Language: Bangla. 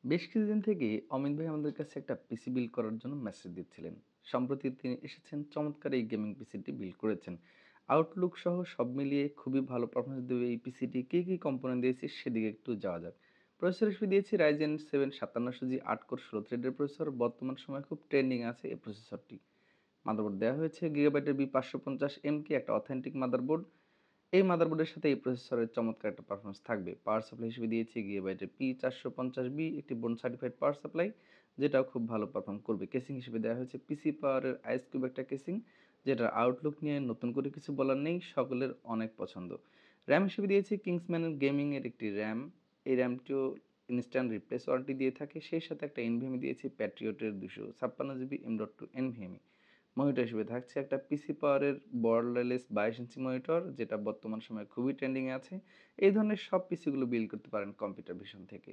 বেশ কিছুদিন থেকেই অমিত ভাই আমাদের কাছে একটা পিসি বিল্ড করার জন্য মেসেজ দিচ্ছিলেন। সম্প্রতি তিনি এসেছেন, চমৎকার এই গেমিং পিসিটি বিল্ড করেছেন। আউটলুক সহ সব মিলিয়ে খুবই ভালো পারফরমেন্স দেবে এই পিসিটি। কি কি কম্পোনেন্ট দিয়েছি সেদিকে একটু যাওয়া যাক। প্রসেসর হিসেবে দিয়েছি রাইজেন 7 5700G 8 কোর 16 থ্রেডের প্রসেসর। বর্তমান সময়ে খুব ট্রেন্ডিং আছে এই প্রসেসরটি। মাদারবোর্ড দেওয়া হয়েছে গিগাবাইটের বি 550 MK, একটা অথেন্টিক মাদারবোর্ড। এই মাদারবোর্ডের সাথে এই প্রসেসরের চমৎকার একটা পারফরম্যান্স থাকবে। পাওয়ার সাপ্লাই হিসেবে দিয়েছি গিগাবাইটের P450B, একটি বোন সার্টিফাইড পাওয়ার সাপ্লাই, যেটাও খুব ভালো পারফর্ম করবে। কেসিং হিসেবে দেওয়া হয়েছে পিসি পাওয়ারের আইস কিউব একটা কেসিং, যেটার আউটলুক নিয়ে নতুন করে কিছু বলার নেই, সকলের অনেক পছন্দ। র্যাম হিসেবে দিয়েছি কিংসম্যানের গেমিং এর একটি র্যাম। এই র্যামটিও ইনস্ট্যান্ট রিপ্লেস ওয়ারেন্টি দিয়ে থাকে। সেই সাথে একটা এনভিএমই দিয়েছি প্যাট্রিয়টের 256 জিবি M.2 এনভিএমই। মনিটর হিসেবে থাকছে একটা পিসি পাওয়ারের বর্ডারলেস 22 ইঞ্চি মনিটর, যেটা বর্তমান সময়ে খুবই ট্রেন্ডিং এ আছে। এই ধরনের সব পিসিগুলো বিল্ড করতে পারেন কম্পিউটার ভিশন থেকে।